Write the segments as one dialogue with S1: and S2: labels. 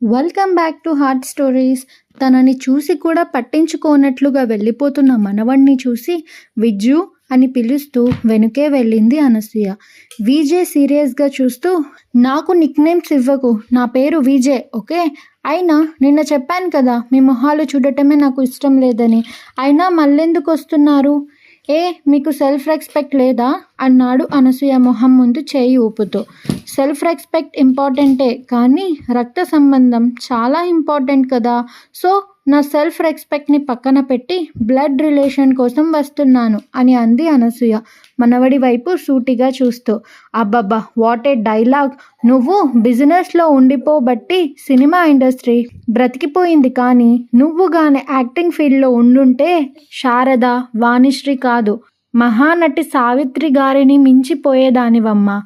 S1: Welcome back to heart stories. తనని చూసి కూడా పట్టించుకోనట్లుగా వెళ్ళిపోతున్న మనవణ్ణి చూసి విజ్జు అని పిలుస్తూ వెనుకే వెళ్ళింది అనసూయ. విజే సీరియస్గా చూస్తూ, నాకు నిక్నేమ్స్ ఇవ్వకు, నా పేరు విజే, ఓకే? అయినా నిన్న చెప్పాను కదా మీ మొహాలు చూడటమే నాకు ఇష్టం లేదని. అయినా మళ్ళెందుకు వస్తున్నారు? మీకు సెల్ఫ్ రెస్పెక్ట్ లేదా అన్నాడు అనసూయ మొహం ముందు చేయి ఊపుతూ. సెల్ఫ్ రెస్పెక్ట్ ఇంపార్టెంటే, కానీ రక్త సంబంధం చాలా ఇంపార్టెంట్ కదా. సో నా సెల్ఫ్ రెస్పెక్ట్ని పక్కన పెట్టి బ్లడ్ రిలేషన్ కోసం వస్తున్నాను అని అంది అనసూయ మనవడి వైపు సూటిగా చూస్తూ. అబ్బబ్బా, వాట్ ఏ డైలాగ్! నువ్వు బిజినెస్లో ఉండిపోబట్టి సినిమా ఇండస్ట్రీ బ్రతికిపోయింది, కానీ నువ్వు గానే యాక్టింగ్ ఫీల్డ్లో ఉండుంటే శారద, వాణిశ్రీ కాదు, మహానటి సావిత్రి గారిని మించిపోయేదానివమ్మా.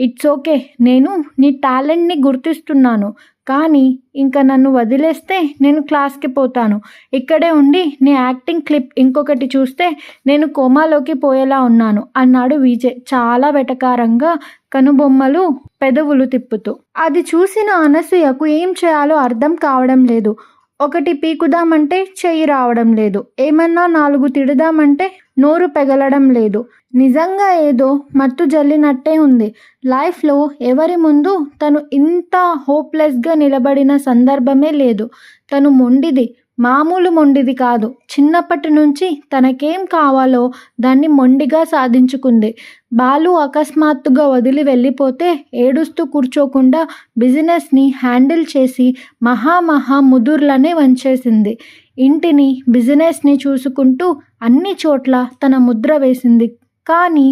S1: ఇట్స్ ఓకే, నేను నీ టాలెంట్ని గుర్తిస్తున్నాను, కానీ ఇంకా నన్ను వదిలేస్తే నేను క్లాస్కి పోతాను. ఇక్కడే ఉండి నీ యాక్టింగ్ క్లిప్ ఇంకొకటి చూస్తే నేను కోమాలోకి పోయేలా ఉన్నాను అన్నాడు విజయ్ చాలా వెటకారంగా, కనుబొమ్మలు పెదవులు తిప్పుతూ. అది చూసిన అనసూయకు ఏం చేయాలో అర్థం కావడం లేదు. ఒకటి పీకుదామంటే చెయ్యి రావడం లేదు, ఏమన్నా 4 తిడదామంటే నోరు పెగలడం లేదు. నిజంగా ఏదో మత్తు జల్లినట్టే ఉంది. లైఫ్లో ఎవరి ముందు తను ఇంత హోప్లెస్గా నిలబడిన సందర్భమే లేదు. తను మొండిది, మామూలు మొండిది కాదు. చిన్నప్పటి నుంచి తనకేం కావాలో దాన్ని మొండిగా సాధించుకుంది. బాలు అకస్మాత్తుగా వదిలి వెళ్ళిపోతే ఏడుస్తూ కూర్చోకుండా బిజినెస్ని హ్యాండిల్ చేసి మహా ముదుర్లనే వంచేసింది. ఇంటిని, బిజినెస్ని చూసుకుంటూ అన్ని చోట్ల తన ముద్ర వేసింది. కానీ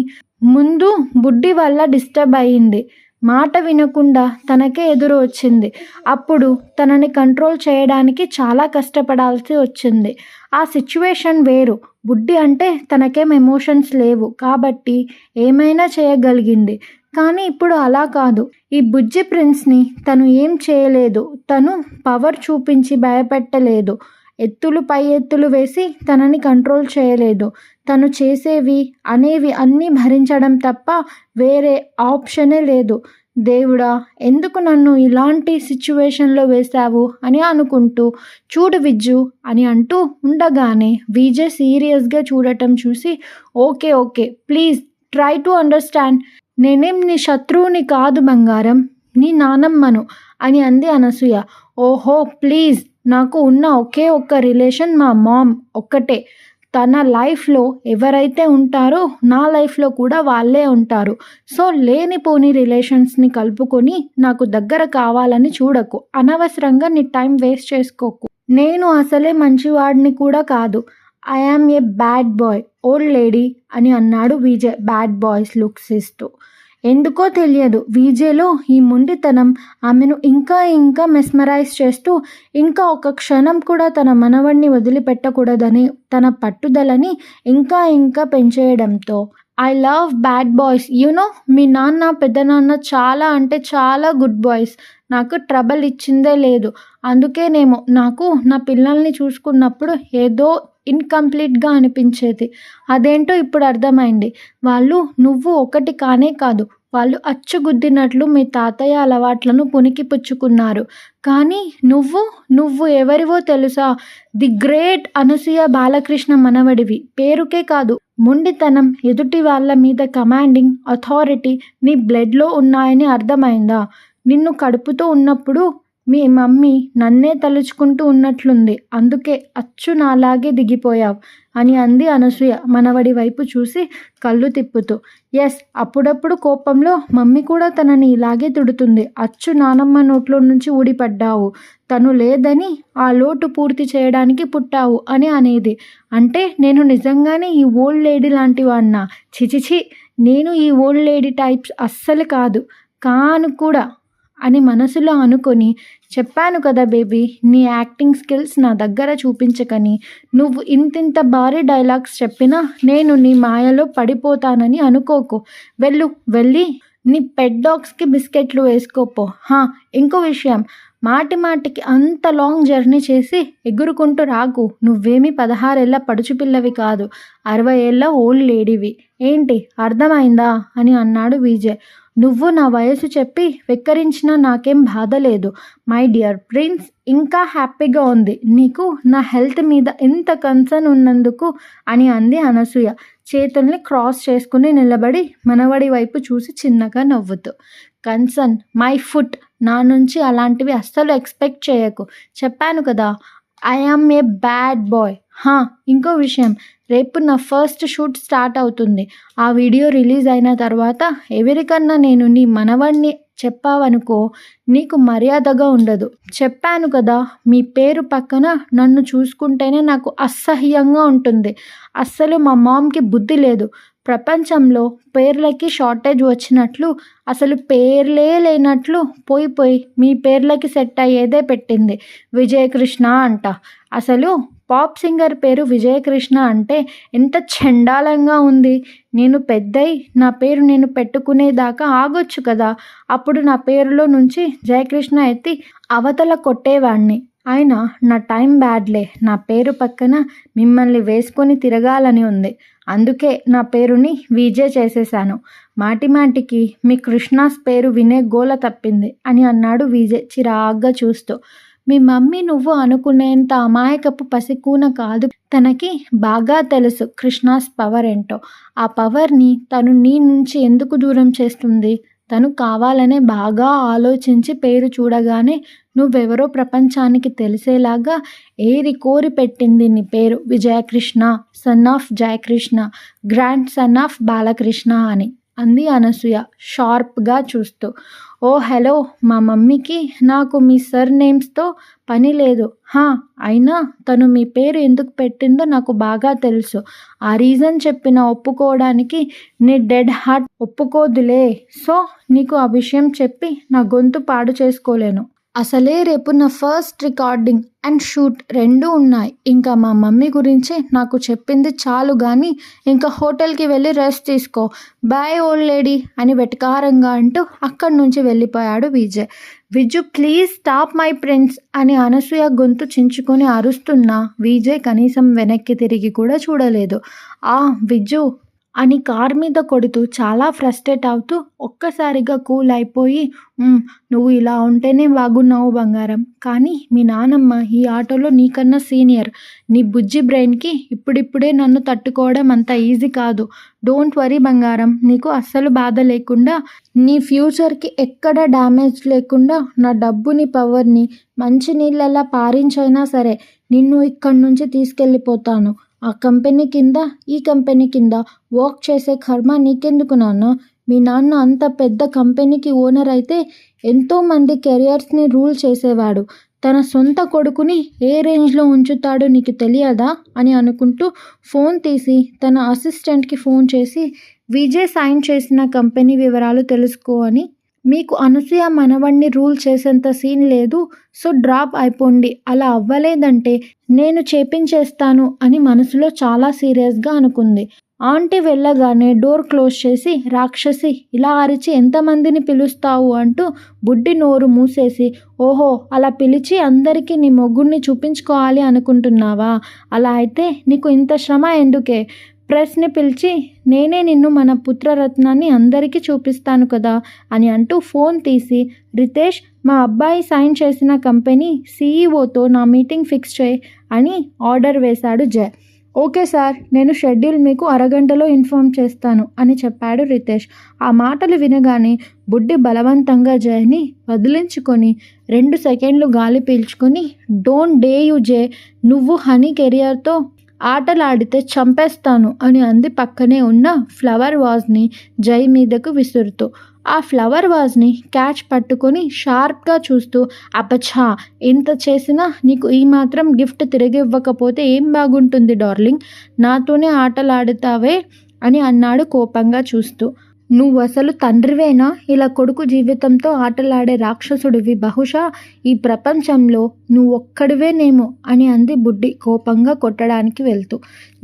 S1: ముందు బుడ్డి వల్ల డిస్టర్బ్ అయ్యింది. మాట వినకుండా తనకే ఎదురు వచ్చింది. అప్పుడు తనని కంట్రోల్ చేయడానికి చాలా కష్టపడాల్సి వచ్చింది. ఆ సిచ్యువేషన్ వేరు. బుడ్డి అంటే తనకేం ఎమోషన్స్ లేవు కాబట్టి ఏమైనా చేయగలిగింది. కానీ ఇప్పుడు అలా కాదు. ఈ బుజ్జి ప్రిన్స్ని తను ఏం చేయలేదు. తను పవర్ చూపించి భయపెట్టలేదు. ఎత్తులు పై ఎత్తులు వేసి తనని కంట్రోల్ చేయలేదు. తను చేసేవి, అనేవి అన్నీ భరించడం తప్ప వేరే ఆప్షనే లేదు. దేవుడా, ఎందుకు నన్ను ఇలాంటి సిచ్యువేషన్లో వేశావు అని అనుకుంటూ, చూడు విజ్జు అని అంటూ ఉండగానే విజయ్ సీరియస్గా చూడటం చూసి, okay please try to understand. నేనేం నీ శత్రువుని కాదు బంగారం, నీ నానమ్మను అని అంది అనసూయ. ఓహో ప్లీజ్, నాకు ఉన్న ఒకే ఒక్క రిలేషన్ మా మామ్ ఒక్కటే. తన లైఫ్లో ఎవరైతే ఉంటారో నా లైఫ్లో కూడా వాళ్ళే ఉంటారు. సో లేనిపోని రిలేషన్స్ని కలుపుకొని నాకు దగ్గర కావాలని చూడకు. అనవసరంగా నీ టైం వేస్ట్ చేసుకోకు. నేను అసలే మంచివాడిని కూడా కాదు. I am a bad boy old lady అని అన్నాడు విజయ్ బ్యాడ్ బాయ్స్ లుక్స్ ఇస్తూ. ఎందుకో తెలియదు, విజయ్లో ఈ మొండితనం ఆమెను ఇంకా మెస్మరైజ్ చేస్తూ, ఇంకా ఒక క్షణం కూడా తన మనవడిని వదిలిపెట్టకూడదని తన పట్టుదలని ఇంకా పెంచేయడంతో, ఐ లవ్ బ్యాడ్ బాయ్స్. మీ నాన్న, పెద్దనాన్న చాలా అంటే చాలా గుడ్ బాయ్స్. నాకు ట్రబుల్ ఇచ్చిందే లేదు. అందుకేనేమో నాకు నా పిల్లల్ని చూసుకున్నప్పుడు ఏదో ఇన్కంప్లీట్గా అనిపించేది. అదేంటో ఇప్పుడు అర్థమైంది. నువ్వు ఒకటి కానే కాదు, వాళ్ళు అచ్చుగుద్దినట్లు మీ తాతయ్య అలవాట్లను పుణికిపుచ్చుకున్నారు. కానీ నువ్వు ఎవరివో తెలుసా? ది గ్రేట్ అనసూయ బాలకృష్ణ మనవడివి. పేరుకే కాదు, మొండితనం, ఎదుటి వాళ్ళ మీద కమాండింగ్ అథారిటీ నీ బ్లడ్లో ఉన్నాయని అర్థమైందా? నిన్ను కడుపుతో ఉన్నప్పుడు మీ మమ్మీ నన్నే తలుచుకుంటూ ఉన్నట్లుంది, అందుకే అచ్చు నాలాగే దిగిపోయావు అని అంది అనసూయ మనవడి వైపు చూసి కళ్ళు తిప్పుతూ. ఎస్, అప్పుడప్పుడు కోపంలో మమ్మీ కూడా తనని ఇలాగే తిడుతుంది. అచ్చు నానమ్మ నోట్లో నుంచి ఊడిపడ్డావు, తను లేదని ఆ లోటు పూర్తి చేయడానికి పుట్టావు అని అనేది. అంటే నేను నిజంగానే ఈ ఓల్డ్ లేడీ లాంటి వాడినా? చిచిచి, నేను ఈ ఓల్డ్ లేడీ టైప్స్ అస్సలు కాను కూడా అని మనసులో అనుకొని, చెప్పాను కదా బేబీ, నీ యాక్టింగ్ స్కిల్స్ నా దగ్గర చూపించకని. నువ్వు ఇంతింత భారీ డైలాగ్స్ చెప్పినా నేను నీ మాయలో పడిపోతానని అనుకోకు. వెళ్ళి నీ పెట్ డాగ్స్కి బిస్కెట్లు వేసుకోపో. ఇంకో విషయం, మాటికి అంత లాంగ్ జర్నీ చేసి ఎగురుకుంటూ రాకు. నువ్వేమీ 16 ఏళ్ల పడుచుపిల్లవి కాదు, 60 ఏళ్ల ఓల్డ్ లేడీవి. ఏంటి, అర్థమైందా అని అన్నాడు విజయ్. నువ్వు నా వయసు చెప్పి వెక్కిరించినా నాకేం బాధ లేదు. మై డియర్ ప్రిన్స్, ఇంకా హ్యాపీగా ఉంది నీకు నా హెల్త్ మీద ఇంత కన్సర్న్ ఉన్నందుకు అని అంది అనసూయ చేతుల్ని క్రాస్ చేసుకుని నిలబడి మనవడి వైపు చూసి చిన్నగా నవ్వుతూ. కన్సర్న్ మై ఫుట్, నా నుంచి అలాంటివి అస్సలు ఎక్స్పెక్ట్ చేయకు. చెప్పాను కదా, I am a bad boy. ఇంకో విషయం, రేపు నా ఫస్ట్ షూట్ స్టార్ట్ అవుతుంది. ఆ వీడియో రిలీజ్ అయిన తర్వాత ఎవరికన్నా నేను నీ మనవడిని చెప్పావనుకో, నీకు మర్యాదగా ఉండదు. చెప్పాను కదా, మీ పేరు పక్కన నన్ను చూసుకుంటేనే నాకు అసహ్యంగా ఉంటుంది. అస్సలు మా మామ్కి బుద్ధి లేదు. ప్రపంచంలో పేర్లకి షార్టేజ్ వచ్చినట్లు, అసలు పేర్లే లేనట్లు పోయి మీ పేర్లకి సెట్ అయ్యేదే పెట్టింది. విజయకృష్ణ అంట. అసలు పాప్ సింగర్ పేరు విజయకృష్ణ అంటే ఎంత చండాలంగా ఉంది. నేను పెద్దయి నా పేరు నేను పెట్టుకునేదాకా ఆగొచ్చు కదా. అప్పుడు నా పేరులో నుంచి జయకృష్ణ ఎత్తి అవతల కొట్టేవాణ్ణి. అయినా నా టైం బ్యాడ్లే. నా పేరు పక్కన మిమ్మల్ని వేసుకొని తిరగాలని ఉంది. అందుకే నా పేరుని విజయ్ చేసేశాను. మాటిమాటికి మీ కృష్ణాస్ పేరు వినే గోల తప్పింది అని అన్నాడు విజయ్ చిరాగ్గా చూస్తూ. మీ మమ్మీ నువ్వు అనుకునేంత అమాయకపు పసికూన కాదు. తనకి బాగా తెలుసు కృష్ణాస్ పవర్ ఏంటో. ఆ పవర్ని తను నీ నుంచి ఎందుకు దూరం చేస్తుంది? తను కావాలనే బాగా ఆలోచించి పేరు చూడగానే నువ్వెవరో ప్రపంచానికి తెలిసేలాగా ఏరి కోరి పెట్టింది నీ పేరు Vijayakrishna, son of Jayakrishna, grand son of Balakrishna అని అంది అనసూయ షార్ప్గా చూస్తూ. ఓ హలో, మా మమ్మీకి నాకు మీ సర్ నేమ్స్తో పని లేదు. అయినా తను మీ పేరు ఎందుకు పెట్టిందో నాకు బాగా తెలుసు. ఆ రీజన్ చెప్పిన ఒప్పుకోవడానికి నీ డెడ్ హార్ట్ ఒప్పుకోదులే. సో నీకు ఆ విషయం చెప్పి నా గొంతు పాడు చేసుకోలేను. అసలే రేపు నా ఫస్ట్ రికార్డింగ్ అండ్ షూట్ రెండూ ఉన్నాయి. ఇంకా మా మమ్మీ గురించి నాకు చెప్పింది చాలు కానీ ఇంకా హోటల్కి వెళ్ళి రెస్ట్ తీసుకో. బాయ్ ఓల్డ్ లేడీ అని వెటకారంగా అంటూ అక్కడి నుంచి వెళ్ళిపోయాడు Vijay. Viju please stop my prince అని అనసూయ గొంతు చించుకొని అరుస్తున్నా విజయ్ కనీసం వెనక్కి తిరిగి కూడా చూడలేదు. విజు అని కార్ మీద కొడుతూ చాలా ఫ్రస్ట్రేట్ అవుతూ ఒక్కసారిగా కూల్ అయిపోయి, నువ్వు ఇలా ఉంటేనే బాగున్నావు బంగారం. కానీ మీ నానమ్మ ఈ ఆటోలో నీకన్నా సీనియర్. నీ బుజ్జి బ్రెయిన్కి ఇప్పుడిప్పుడే నన్ను తట్టుకోవడం అంత ఈజీ కాదు. డోంట్ వరీ బంగారం. నీకు అస్సలు బాధ లేకుండా, నీ ఫ్యూచర్కి ఎక్కడ డ్యామేజ్ లేకుండా నా డబ్బుని పవర్ని మంచి నీళ్ళలా పారించైనా సరే నిన్ను ఇక్కడి నుంచి తీసుకెళ్ళిపోతాను. ఆ కంపెనీ కింద ఈ కంపెనీ కింద వర్క్ చేసే కర్మ నీకెందుకు నాన్న? మీ నాన్న అంత పెద్ద కంపెనీకి ఓనర్ అయితే ఎంతోమంది కెరియర్స్ని రూల్ చేసేవాడు. తన సొంత కొడుకుని ఏ రేంజ్లో ఉంచుతాడో నీకు తెలియదా అని అనుకుంటూ ఫోన్ తీసి తన అసిస్టెంట్కి ఫోన్ చేసి విజయ్ సైన్ చేసిన కంపెనీ వివరాలు తెలుసుకో అని. మీకు అనసూయ మనవణ్ణి రూల్ చేసేంత సీన్ లేదు. సో డ్రాప్ అయిపోండి. అలా అవ్వలేదంటే నేను చేపించేస్తాను అని మనసులో చాలా సీరియస్గా అనుకుంది. ఆంటీ వెళ్ళగానే డోర్ క్లోజ్ చేసి, రాక్షసి ఇలా అరిచి ఎంతమందిని పిలుస్తావు అంటూ బుడ్డి నోరు మూసేసి, ఓహో అలా పిలిచి అందరికీ నీ మొగ్గుడిని చూపించుకోవాలి అనుకుంటున్నావా? అలా అయితే నీకు ఇంత శ్రమ ఎందుకే? ప్రెస్ని పిలిచి నేనే నిన్ను మన పుత్రరత్నాన్ని అందరికీ చూపిస్తాను కదా అని అంటూ ఫోన్ తీసి, రితేష్ మా అబ్బాయి సైన్ చేసిన కంపెనీ సీఈఓతో నా మీటింగ్ ఫిక్స్ చేయి అని ఆర్డర్ వేశాడు జయ్. ఓకే సార్, నేను షెడ్యూల్ మీకు అరగంటలో ఇన్ఫార్మ్ చేస్తాను అని చెప్పాడు రితేష్. ఆ మాటలు వినగానే బుడ్డి బలవంతంగా జయని వదిలించుకొని 2 సెకండ్లు గాలి పీల్చుకొని, డోంట్ డే యు జే, నువ్వు హనీ కెరియర్తో ఆటలాడితే చంపేస్తాను అని అంది పక్కనే ఉన్న ఫ్లవర్ వాజ్ని జై మీదకు విసురుతూ. ఆ ఫ్లవర్ వాజ్ని క్యాచ్ పట్టుకొని షార్ప్గా చూస్తూ, అపఛా, ఇంత చేసినా నీకు ఈ మాత్రం గిఫ్ట్ తిరిగి ఇవ్వకపోతే ఏం బాగుంటుంది డార్లింగ్? నాతోనే ఆటలాడుతావే అని అన్నాడు కోపంగా చూస్తూ. నువ్వు అసలు తండ్రివేనా? ఇలా కొడుకు జీవితంతో ఆటలాడే రాక్షసుడివి బహుశా ఈ ప్రపంచంలో నువ్వు ఒక్కడివేనేమో అని అంది బుడ్డి కోపంగా కొట్టడానికి వెళ్తూ.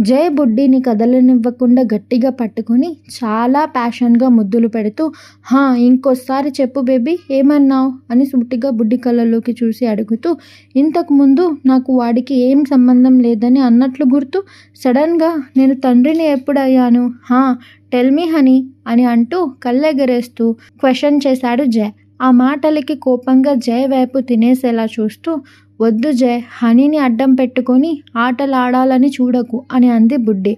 S1: జయ బుడ్డిని కదలనివ్వకుండా గట్టిగా పట్టుకొని చాలా ప్యాషన్గా ముద్దులు పెడుతూ, హా ఇంకోసారి చెప్పు బేబీ ఏమన్నావు అని సూటిగా బుడ్డి కళ్ళల్లోకి చూసి అడుగుతూ, ఇంతకుముందు నాకు వాడికి ఏం సంబంధం లేదని అన్నట్లు గుర్తు, సడన్గా నేను తండ్రిని ఎప్పుడయ్యాను, హా టెల్ మీ హనీ అని అంటూ కళ్ళెగరేస్తూ క్వశ్చన్ చేశాడు జయ. ఆ మాటలకి కోపంగా జయ వైపు తినేసేలా చూస్తూ, వద్దు జయ్, హనీని అడ్డం పెట్టుకొని ఆటలాడాలని చూడకు అని అంది బుడ్డి.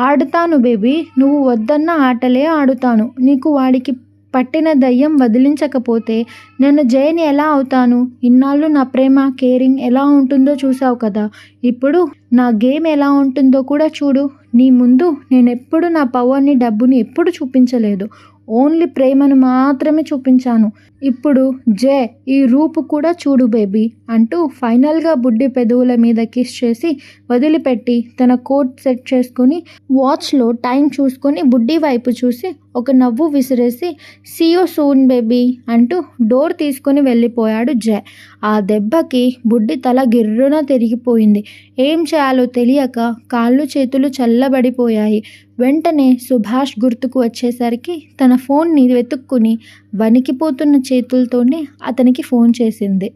S1: ఆడుతాను బేబీ, నువ్వు వద్దన్న ఆటలే ఆడుతాను. నీకు వాడికి పట్టిన దయ్యం వదిలించకపోతే నేను జయని ఎలా అవుతాను? ఇన్నాళ్ళు నా ప్రేమ కేరింగ్ ఎలా ఉంటుందో చూసావు కదా, ఇప్పుడు నా గేమ్ ఎలా ఉంటుందో కూడా చూడు. నీ ముందు నేనెప్పుడు నా పవర్ని డబ్బుని ఎప్పుడు చూపించలేదు, ఓన్లీ ప్రేమను మాత్రమే చూపించాను. ఇప్పుడు జే ఈ రూపు కూడా చూడు బేబీ అంటూ ఫైనల్గా బుడ్డి పెదవుల మీద కిస్ చేసి వదిలిపెట్టి తన కోట్ సెట్ చేసుకొని వాచ్లో టైం చూసుకొని బుడ్డి వైపు చూసి ఒక నవ్వు విసిరేసి సీ యూ సూన్ బేబీ అంటూ డోర్ తీసుకొని వెళ్ళిపోయాడు జే. ఆ దెబ్బకి బుడ్డి తల గిర్రున తిరిగిపోయింది. ఏం చేయాలో తెలియక కాళ్ళు చేతులు చల్లబడిపోయాయి. వెంటనే సుభాష్ గుర్తుకు వచ్చేసరికి తన ఫోన్ని వెతుక్కుని వణికిపోతున్న చేతులతోనే అతనికి ఫోన్ చేసింది.